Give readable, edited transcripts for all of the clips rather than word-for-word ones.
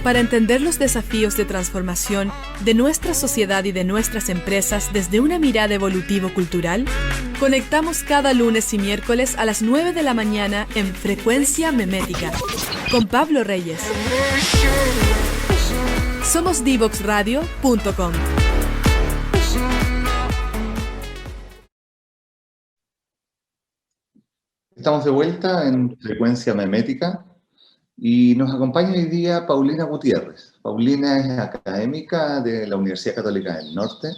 Para entender los desafíos de transformación de nuestra sociedad y de nuestras empresas desde una mirada evolutivo-cultural, conectamos cada lunes y miércoles a las 9 de la mañana en Frecuencia Memética, con Pablo Reyes. Somos Divoxradio.com. Estamos de vuelta en Frecuencia Memética y nos acompaña hoy día Paulina Gutiérrez. Paulina es académica de la Universidad Católica del Norte.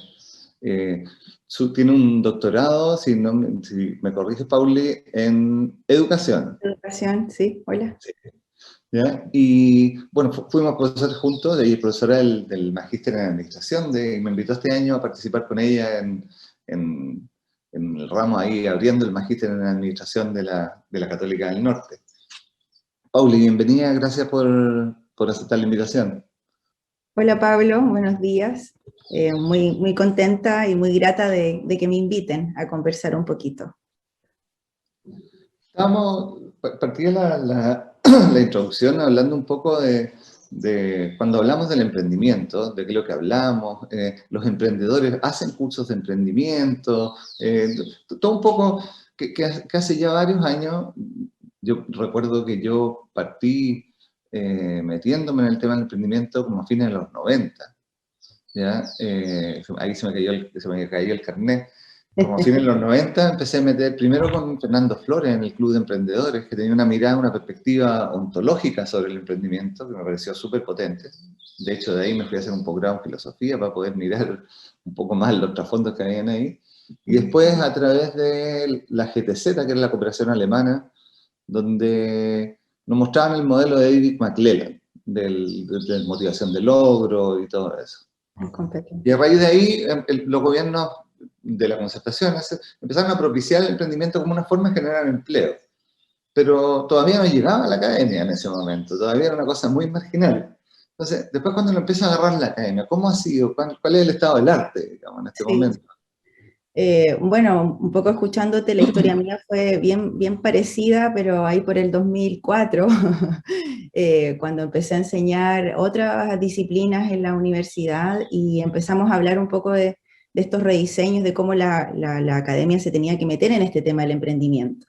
Tiene un doctorado, si me corriges, Pauli, en educación. Educación, sí, hola. Sí. ¿Ya? Y bueno, fuimos profesores juntos, ella es profesora del Magíster en Administración, y me invitó este año a participar con ella en el ramo ahí, abriendo el Magíster en Administración de la Católica del Norte. Pauli, bienvenida, gracias por aceptar la invitación. Hola Pablo, buenos días. Muy contenta y muy grata de que me inviten a conversar un poquito. Partí la introducción hablando un poco de cuando hablamos del emprendimiento, de qué es lo que hablamos, los emprendedores hacen cursos de emprendimiento, todo un poco que hace ya varios años. Yo recuerdo que yo partí metiéndome en el tema del emprendimiento como a fines de los 90, ¿ya? Ahí se me cayó el carnet. Como a fines de los 90 empecé a meter primero con Fernando Flores en el Club de Emprendedores, que tenía una mirada, una perspectiva ontológica sobre el emprendimiento que me pareció súper potente. De hecho, de ahí me fui a hacer un posgrado en filosofía para poder mirar un poco más los trasfondos que habían ahí. Y después a través de la GTZ, que era la cooperación alemana, donde nos mostraban el modelo de David McClelland, de motivación de logro y todo eso. Y a raíz de ahí, los gobiernos de la concertación empezaron a propiciar el emprendimiento como una forma de generar empleo. Pero todavía no llegaba a la academia en ese momento, todavía era una cosa muy marginal. Entonces, después cuando lo empieza a agarrar la academia, ¿cómo ha sido? ¿Cuál es el estado del arte, digamos, en este momento? Bueno, un poco escuchándote, la historia mía fue bien parecida, pero ahí por el 2004, cuando empecé a enseñar otras disciplinas en la universidad y empezamos a hablar un poco de estos rediseños, de cómo la academia se tenía que meter en este tema del emprendimiento.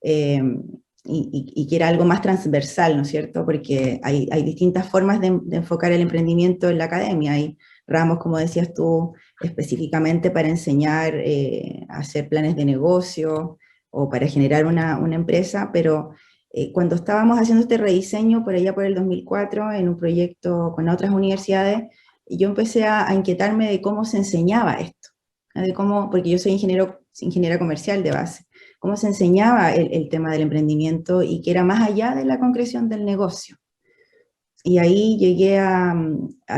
Y que era algo más transversal, ¿no es cierto? Porque hay distintas formas de enfocar el emprendimiento en la academia. Hay ramos, como decías tú, específicamente para enseñar a hacer planes de negocio o para generar una empresa, pero cuando estábamos haciendo este rediseño por allá por el 2004 en un proyecto con otras universidades, yo empecé a inquietarme de cómo se enseñaba esto, de cómo, porque yo soy ingeniera comercial de base, cómo se enseñaba el tema del emprendimiento y que era más allá de la concreción del negocio. Y ahí llegué a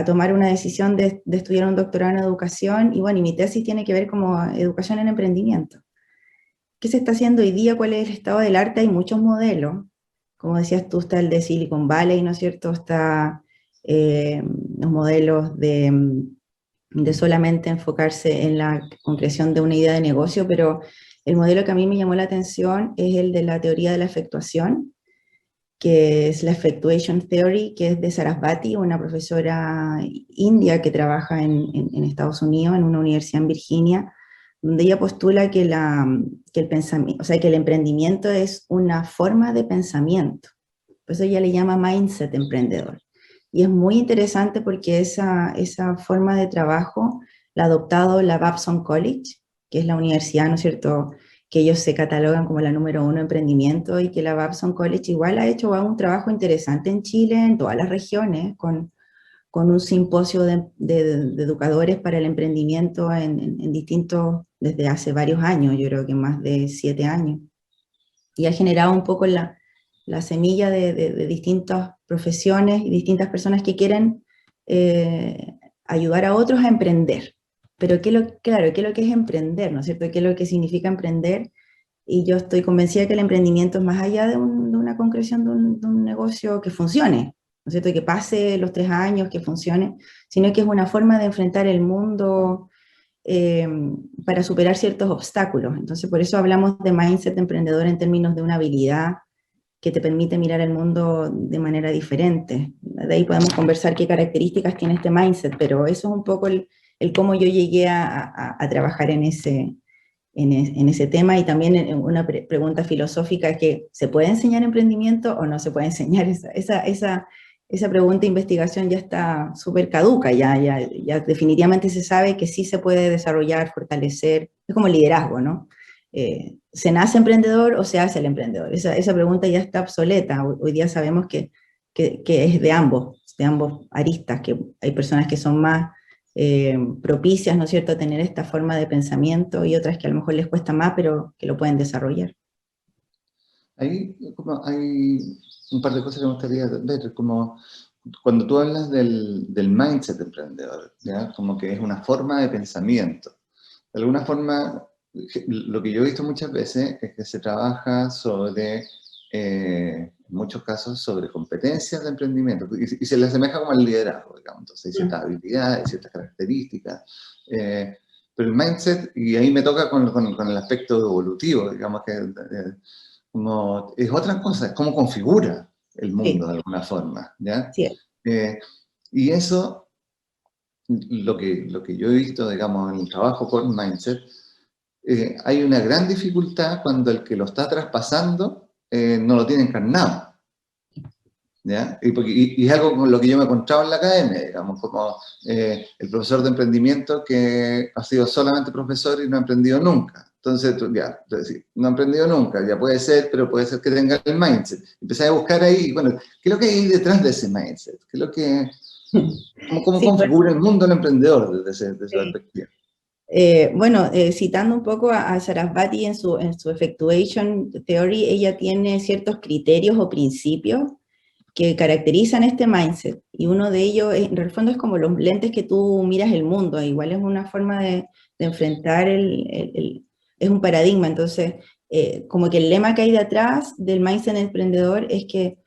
tomar una decisión de estudiar un doctorado en educación, y bueno, y mi tesis tiene que ver como educación en emprendimiento. ¿Qué se está haciendo hoy día? ¿Cuál es el estado del arte? Hay muchos modelos, como decías tú, está el de Silicon Valley, ¿no es cierto? Está los modelos de solamente enfocarse en la concreción de una idea de negocio, pero el modelo que a mí me llamó la atención es el de la teoría de la efectuación, que es la Effectuation Theory, que es de Sarasvati, una profesora india que trabaja en Estados Unidos, en una universidad en Virginia, donde ella postula que el pensamiento, o sea, que el emprendimiento es una forma de pensamiento. Por eso ella le llama mindset emprendedor. Y es muy interesante porque esa forma de trabajo la ha adoptado la Babson College, que es la universidad, ¿no es cierto?, que ellos se catalogan como la número 1 en emprendimiento, y que la Babson College igual ha hecho un trabajo interesante en Chile, en todas las regiones, con un simposio de educadores para el emprendimiento en distintos, desde hace varios años, yo creo que más de 7 años. Y ha generado un poco la semilla de distintas profesiones y distintas personas que quieren ayudar a otros a emprender. Pero claro, ¿qué es lo que es emprender? ¿No es cierto? ¿Qué es lo que significa emprender? Y yo estoy convencida que el emprendimiento es más allá de una concreción de un negocio que funcione, ¿no es cierto? Que pase los 3 años, que funcione, sino que es una forma de enfrentar el mundo para superar ciertos obstáculos. Entonces, por eso hablamos de mindset emprendedor en términos de una habilidad que te permite mirar el mundo de manera diferente. De ahí podemos conversar qué características tiene este mindset, pero eso es un poco el cómo yo llegué a trabajar en ese tema, y también en una pregunta filosófica, que ¿se puede enseñar emprendimiento o no se puede enseñar? Esa pregunta de investigación ya está súper caduca, ya definitivamente se sabe que sí se puede desarrollar, fortalecer, es como liderazgo, ¿no? ¿Se nace emprendedor o se hace el emprendedor? Esa pregunta ya está obsoleta. Hoy día sabemos que es de ambos aristas, que hay personas que son más propicias, ¿no es cierto?, a tener esta forma de pensamiento, y otras que a lo mejor les cuesta más, pero que lo pueden desarrollar. Hay un par de cosas que me gustaría ver, como cuando tú hablas del mindset emprendedor, ¿ya? Como que es una forma de pensamiento. De alguna forma, lo que yo he visto muchas veces es que se trabaja sobre, en muchos casos, sobre competencias de emprendimiento, y se le asemeja como al liderazgo, digamos. Entonces hay ciertas habilidades, ciertas características, pero el mindset, y ahí me toca con el aspecto evolutivo, digamos que como, es otra cosa, es cómo configura el mundo de alguna forma, ¿ya? Sí. Y eso, lo que yo he visto, digamos, en el trabajo con mindset, hay una gran dificultad cuando el que lo está traspasando no lo tiene encarnado, ¿ya? Y es algo con lo que yo me he encontrado en la academia, digamos, como el profesor de emprendimiento que ha sido solamente profesor y no ha emprendido nunca. Entonces, no ha emprendido nunca, ya puede ser, pero puede ser que tenga el mindset. Empecé a buscar ahí, bueno, ¿qué es lo que hay detrás de ese mindset? ¿Qué es lo que, cómo Sí, configura el mundo del emprendedor desde esa perspectiva? Bueno, citando un poco a Sarasvati en su Effectuation Theory, ella tiene ciertos criterios o principios que caracterizan este mindset, y uno de ellos, en el fondo, es como los lentes que tú miras el mundo, igual es una forma de enfrentar es un paradigma. Entonces, como que el lema que hay detrás del mindset emprendedor es que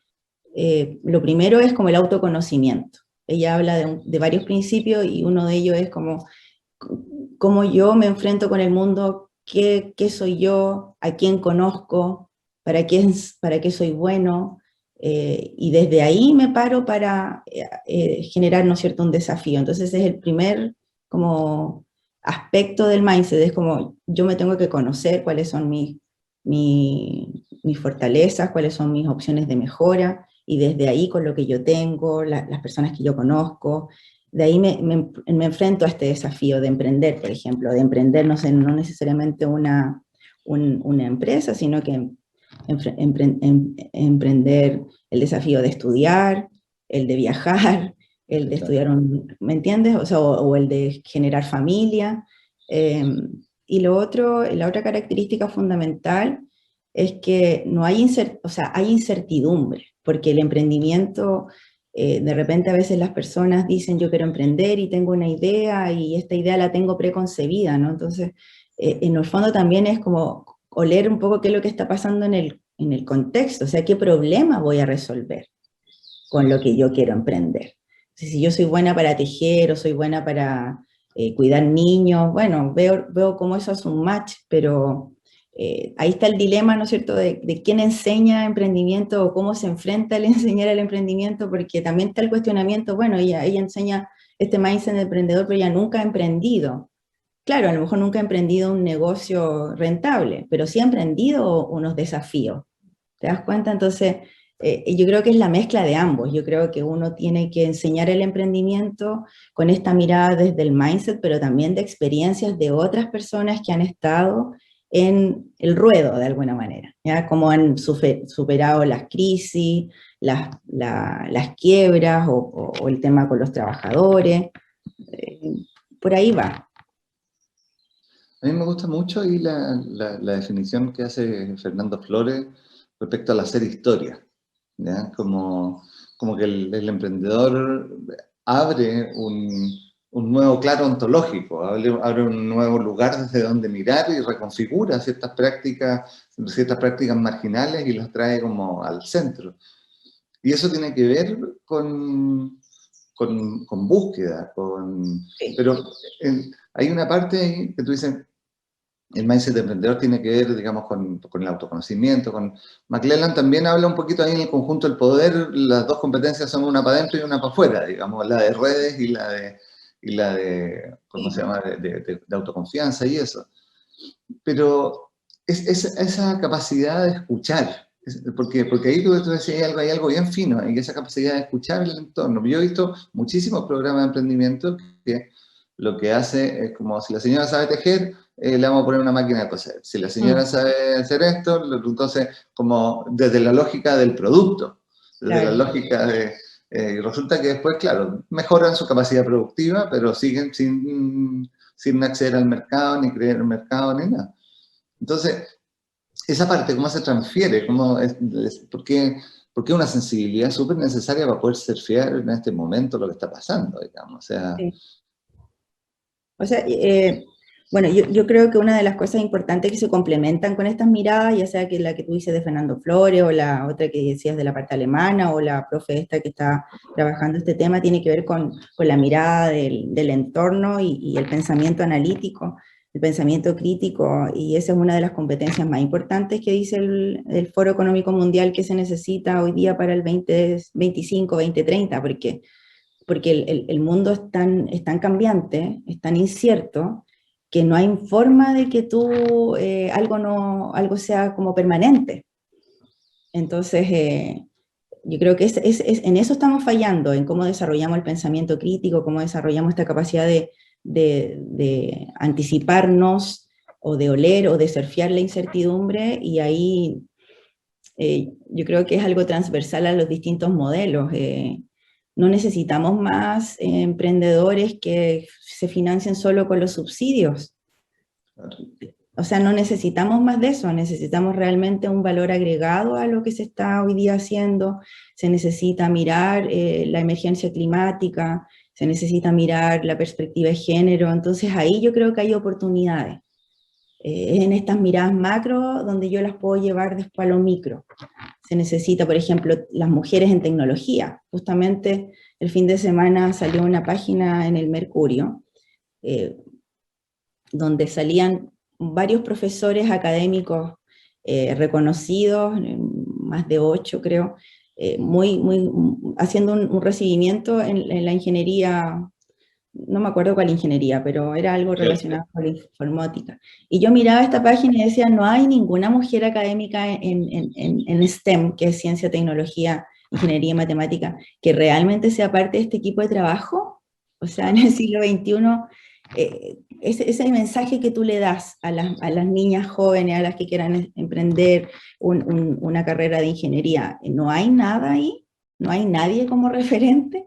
lo primero es como el autoconocimiento. Ella habla de varios principios, y uno de ellos es como cómo yo me enfrento con el mundo, qué soy yo, a quién conozco, para qué soy bueno, y desde ahí me paro para generar, ¿no es cierto?, un desafío. Entonces es el primer como aspecto del mindset, es como yo me tengo que conocer cuáles son mis fortalezas, cuáles son mis opciones de mejora, y desde ahí, con lo que yo tengo, las personas que yo conozco, de ahí me enfrento a este desafío de emprender, por ejemplo, de emprender, no sé, no necesariamente una empresa, sino que emprender el desafío de estudiar, el de viajar, el de estudiar, ¿me entiendes? O sea, o el de generar familia. Y la otra característica fundamental es que no hay, hay incertidumbre, porque el emprendimiento, de repente a veces las personas dicen yo quiero emprender y tengo una idea, y esta idea la tengo preconcebida, ¿no? Entonces, en el fondo también es como oler un poco qué es lo que está pasando en el contexto, o sea, qué problema voy a resolver con lo que yo quiero emprender. Entonces, si yo soy buena para tejer o soy buena para cuidar niños, bueno, veo cómo eso es un match, pero ahí está el dilema, ¿no es cierto?, de quién enseña emprendimiento o cómo se enfrenta al enseñar el emprendimiento, porque también está el cuestionamiento, bueno, ella enseña este mindset de emprendedor, pero ella nunca ha emprendido. Claro, a lo mejor nunca ha emprendido un negocio rentable, pero sí ha emprendido unos desafíos. ¿Te das cuenta? Entonces, yo creo que es la mezcla de ambos. Yo creo que uno tiene que enseñar el emprendimiento con esta mirada desde el mindset, pero también de experiencias de otras personas que han estado en el ruedo, de alguna manera, ¿ya? Cómo han superado las crisis, las quiebras, o el tema con los trabajadores. Por ahí va. A mí me gusta mucho ahí la definición que hace Fernando Flores respecto al hacer historia, ¿ya? Como que el emprendedor abre un nuevo claro ontológico, abre un nuevo lugar desde donde mirar y reconfigura ciertas prácticas marginales y las trae como al centro. Y eso tiene que ver con búsqueda, Sí. pero hay una parte ahí que tú dices, el mindset de emprendedor tiene que ver, digamos, con el autoconocimiento. McClelland también habla un poquito ahí en el conjunto del poder, las dos competencias son una para adentro y una para afuera, digamos, la de redes y la de ¿cómo se llama?, de autoconfianza y eso. Pero esa capacidad de escuchar, porque ahí tú decías hay algo bien fino, y esa capacidad de escuchar el entorno. Yo he visto muchísimos programas de emprendimiento que lo que hace es como, si la señora sabe tejer, le vamos a poner una máquina de coser. Si la señora sabe hacer esto, entonces, como desde la lógica del producto, desde la lógica de... y resulta que después, claro, mejoran su capacidad productiva, pero siguen sin acceder al mercado, ni creer en el mercado, ni nada. Entonces, esa parte, ¿cómo se transfiere? ¿Por qué una sensibilidad súper necesaria para poder surfear en este momento lo que está pasando, digamos? O sea... Sí. O sea, bueno, yo creo que una de las cosas importantes que se complementan con estas miradas, ya sea que la que tú dices de Fernando Flores, o la otra que decías de la parte alemana, o la profe esta que está trabajando este tema, tiene que ver con la mirada del entorno y el pensamiento analítico, el pensamiento crítico, y esa es una de las competencias más importantes que dice el Foro Económico Mundial que se necesita hoy día para el 2025, 2030, porque el mundo es tan cambiante, es tan incierto, que no hay forma de que tú algo sea como permanente. Entonces, yo creo que en eso estamos fallando, en cómo desarrollamos el pensamiento crítico, cómo desarrollamos esta capacidad de anticiparnos, o de oler, o de surfear la incertidumbre, y ahí yo creo que es algo transversal a los distintos modelos. No necesitamos más emprendedores que se financien solo con los subsidios. O sea, no necesitamos más de eso, necesitamos realmente un valor agregado a lo que se está hoy día haciendo. Se necesita mirar la emergencia climática, se necesita mirar la perspectiva de género. Entonces ahí yo creo que hay oportunidades. En estas miradas macro donde yo las puedo llevar después a lo micro. Se necesita, por ejemplo, las mujeres en tecnología. Justamente el fin de semana salió una página en el Mercurio, donde salían varios profesores académicos reconocidos, más de 8 creo, haciendo un recibimiento en la ingeniería. No me acuerdo cuál ingeniería, pero era algo relacionado con la informática. Y yo miraba esta página y decía, no hay ninguna mujer académica en STEM, que es ciencia, tecnología, ingeniería y matemática, que realmente sea parte de este equipo de trabajo. O sea, en el siglo XXI, ese mensaje que tú le das a las niñas jóvenes, a las que quieran emprender una carrera de ingeniería, no hay nada ahí, no hay nadie como referente.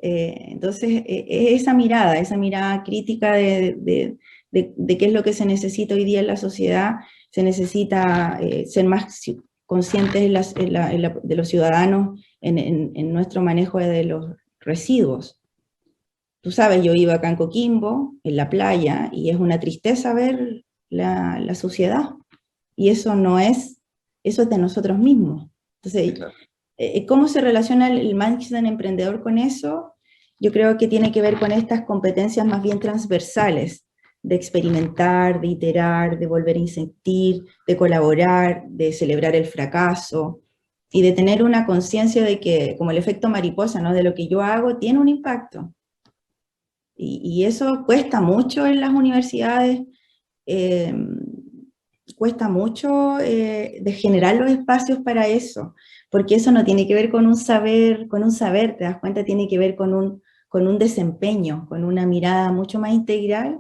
Entonces, esa mirada crítica de qué es lo que se necesita hoy día en la sociedad. Se necesita ser más conscientes de los ciudadanos en nuestro manejo de los residuos. Tú sabes, yo iba acá en Coquimbo, en la playa, y es una tristeza ver la suciedad, y eso es de nosotros mismos. Entonces, sí, claro. ¿Cómo se relaciona el mindset emprendedor con eso? Yo creo que tiene que ver con estas competencias más bien transversales, de experimentar, de iterar, de volver a insistir, de colaborar, de celebrar el fracaso, y de tener una conciencia de que, como el efecto mariposa, ¿no?, de lo que yo hago tiene un impacto. Y eso cuesta mucho en las universidades, cuesta mucho de generar los espacios para eso, porque eso no tiene que ver con un saber, te das cuenta, tiene que ver con un desempeño, con una mirada mucho más integral,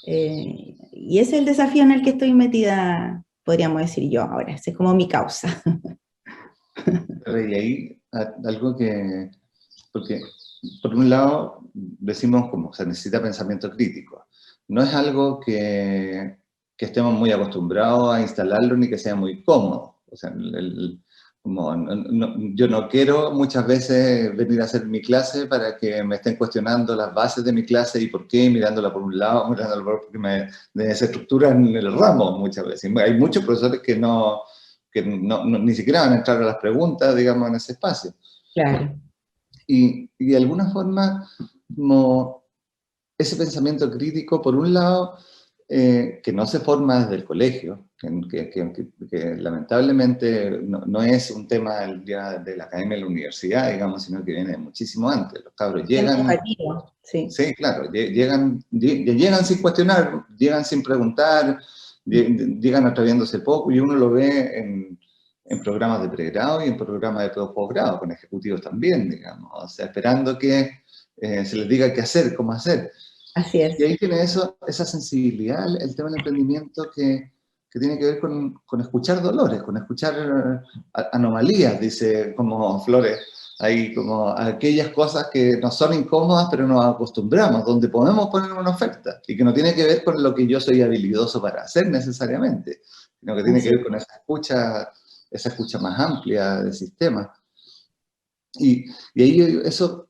y ese es el desafío en el que estoy metida, podríamos decir yo ahora, esa es como mi causa. Y ahí algo que, porque por un lado decimos como se necesita pensamiento crítico, no es algo que estemos muy acostumbrados a instalarlo ni que sea muy cómodo. O sea, yo no quiero muchas veces venir a hacer mi clase para que me estén cuestionando las bases de mi clase y por qué, mirándola por un lado, mirándola por otro, porque me desestructuran el ramo muchas veces. Hay muchos profesores que ni siquiera van a entrar a las preguntas, digamos, en ese espacio. Claro. Y de alguna forma, como ese pensamiento crítico, por un lado, que no se forma desde el colegio, que lamentablemente no es un tema ya de la academia de la universidad, digamos, sino que viene muchísimo antes. Los cabros llegan... Sí. Sí, claro, llegan sin cuestionar, llegan sin preguntar, llegan atreviéndose poco, y uno lo ve en programas de pregrado y en programas de posgrado, con ejecutivos también, digamos, o sea, esperando que se les diga qué hacer, cómo hacer. Así es. Y ahí tiene esa sensibilidad, el tema del emprendimiento que tiene que ver con escuchar dolores, con escuchar anomalías, dice como Flores, hay como aquellas cosas que nos son incómodas, pero nos acostumbramos, donde podemos poner una oferta, y que no tiene que ver con lo que yo soy habilidoso para hacer necesariamente, sino que tiene que ver con esa escucha más amplia del sistema. Y ahí eso,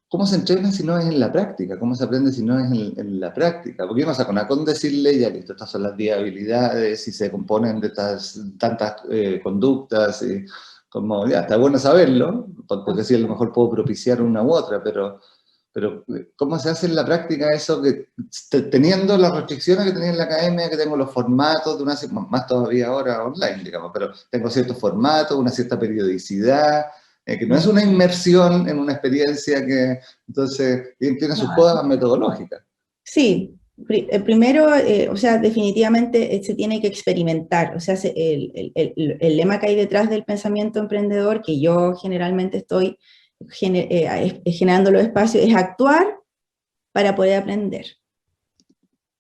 ¿cómo se entrena si no es en la práctica? ¿Cómo se aprende si no es en la práctica? Porque vamos a con decirle, ya listo, estas son las 10 habilidades y se componen de tantas conductas, como ya, está bueno saberlo, porque así a lo mejor puedo propiciar una u otra, pero ¿cómo se hace en la práctica eso? Que teniendo las restricciones que tenía en la academia, que tengo los formatos, más todavía ahora online, digamos, pero tengo ciertos formatos, una cierta periodicidad, que no es una inmersión en una experiencia que, entonces, tiene sus cosas metodológicas. Sí, primero, o sea, definitivamente se tiene que experimentar, o sea, el lema que hay detrás del pensamiento emprendedor, que yo generalmente estoy generando los espacios, es actuar para poder aprender.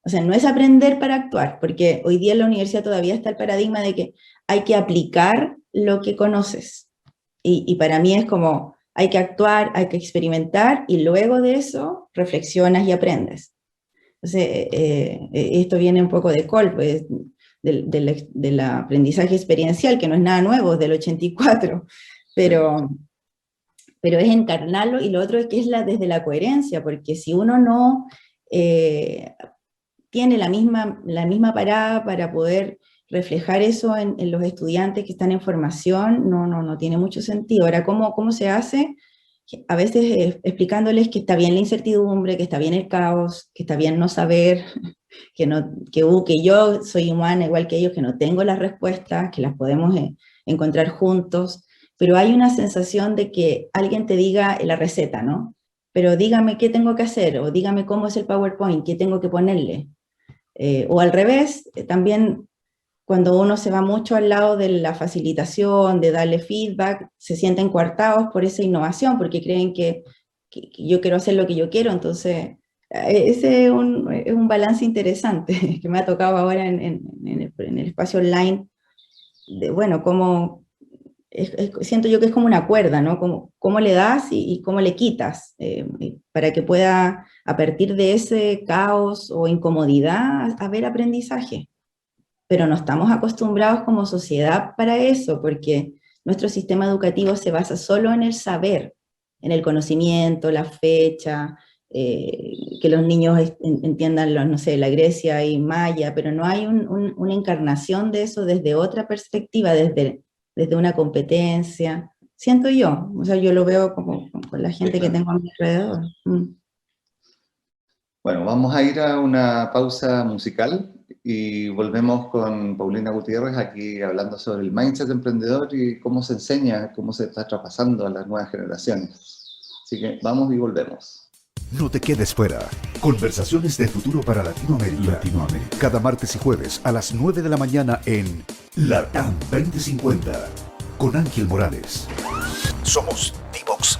O sea, no es aprender para actuar, porque hoy día en la universidad todavía está el paradigma de que hay que aplicar lo que conoces. Y para mí es como, hay que actuar, hay que experimentar, y luego de eso reflexionas y aprendes. Entonces, esto viene un poco de Kolb, pues, del aprendizaje experiencial, que no es nada nuevo, es del 84, pero es encarnarlo, y lo otro es que es desde la coherencia, porque si uno no tiene la misma parada para poder reflejar eso en los estudiantes que están en formación, no tiene mucho sentido. Ahora, ¿cómo se hace? A veces explicándoles que está bien la incertidumbre, que está bien el caos, que está bien no saber, que yo soy humana igual que ellos, que no tengo las respuestas, que las podemos encontrar juntos, pero hay una sensación de que alguien te diga la receta, ¿no? Pero dígame qué tengo que hacer, o dígame cómo es el PowerPoint, qué tengo que ponerle. O al revés, también cuando uno se va mucho al lado de la facilitación, de darle feedback, se sienten coartados por esa innovación, porque creen que yo quiero hacer lo que yo quiero. Entonces, ese es un balance interesante que me ha tocado ahora en el espacio online, de, bueno, siento yo que es como una cuerda, ¿no? Cómo le das y cómo le quitas, para que pueda, a partir de ese caos o incomodidad, haber aprendizaje. Pero no estamos acostumbrados como sociedad para eso, porque nuestro sistema educativo se basa solo en el saber, en el conocimiento, la fecha, que los niños entiendan, no sé, la Grecia y Maya, pero no hay una encarnación de eso desde otra perspectiva, desde una competencia, siento yo, o sea, yo lo veo como con la gente que tengo a mi alrededor. Bueno, vamos a ir a una pausa musical y volvemos con Paulina Gutiérrez aquí hablando sobre el mindset emprendedor y cómo se enseña, cómo se está traspasando a las nuevas generaciones. Así que vamos y volvemos. No te quedes fuera. Conversaciones de futuro para Latinoamérica. Cada martes y jueves a las 9 de la mañana en LATAM 2050 con Ángel Morales. Somos Divox